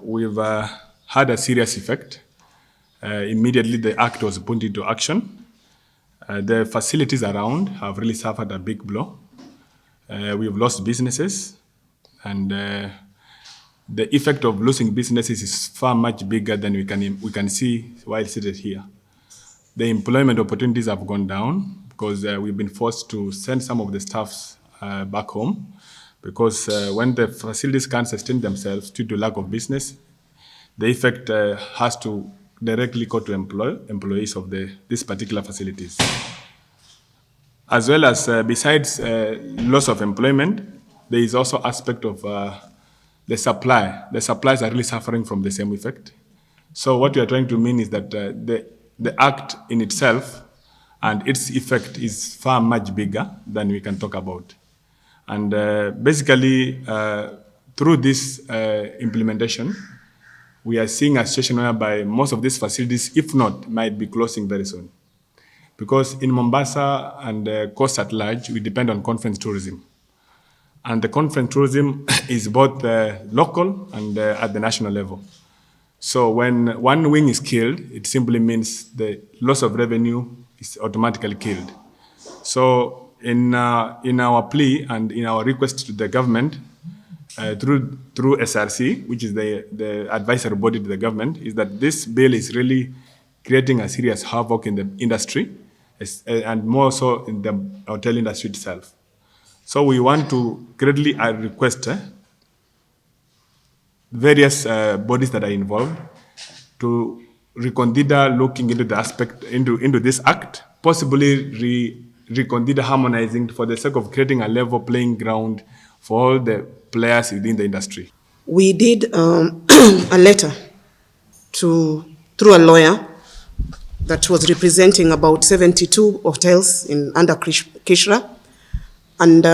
we've had a serious effect. Immediately the act was put into action. The facilities around have really suffered a big blow. We've lost businesses, and the effect of losing businesses is far much bigger than we can see while seated here. The employment opportunities have gone down because we've been forced to send some of the staffs back home, because when the facilities can't sustain themselves due to lack of business, the effect has to directly go to employees of these particular facilities. As well as besides loss of employment, there is also aspect of the supply. The supplies are really suffering from the same effect. So what we are trying to mean is that the act in itself and its effect is far much bigger than we can talk about. And basically, through this implementation, we are seeing a situation whereby most of these facilities, if not, might be closing very soon. Because in Mombasa and the coast at large, we depend on conference tourism. And the conference tourism is both local and at the national level. So when one wing is killed, it simply means the loss of revenue is automatically killed. So in our plea and in our request to the government, through SRC, which is the advisory body to the government, is that this bill is really creating a serious havoc in the industry, and more so in the hotel industry itself. So we want to greatly request various bodies that are involved to reconsider looking into the aspect into this act, possibly reconsider harmonizing for the sake of creating a level playing ground for all the players within the industry. We did a letter through a lawyer that was representing about 72 hotels under Kishra, and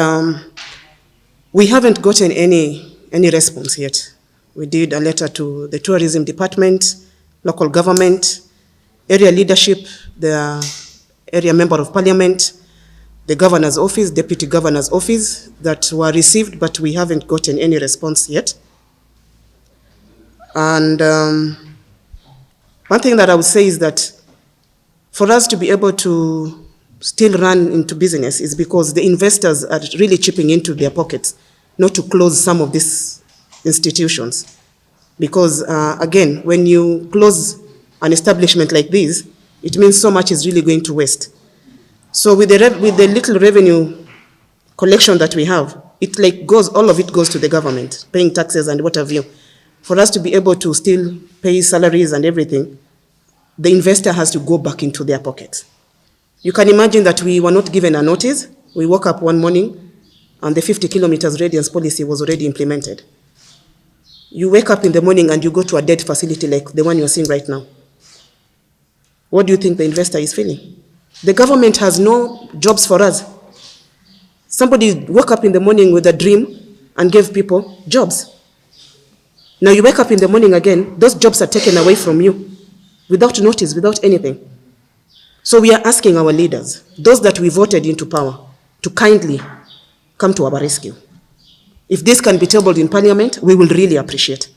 we haven't gotten any response yet. We did a letter to the tourism department, local government, area leadership, the area member of parliament, the governor's office, deputy governor's office, that were received, but we haven't gotten any response yet. And one thing that I would say is that for us to be able to still run into business is because the investors are really chipping into their pockets, not to close some of these institutions. Because again, when you close an establishment like this, it means so much is really going to waste. So with the little revenue collection that we have, all of it goes to the government, paying taxes and what have you. For us to be able to still pay salaries and everything, the investor has to go back into their pockets. You can imagine that we were not given a notice. We woke up one morning and the 50 kilometers radius policy was already implemented. You wake up in the morning and you go to a dead facility like the one you're seeing right now. What do you think the investor is feeling? The government has no jobs for us. Somebody woke up in the morning with a dream and gave people jobs. Now you wake up in the morning again, those jobs are taken away from you without notice, without anything. So we are asking our leaders, those that we voted into power, to kindly come to our rescue. If this can be tabled in parliament, we will really appreciate.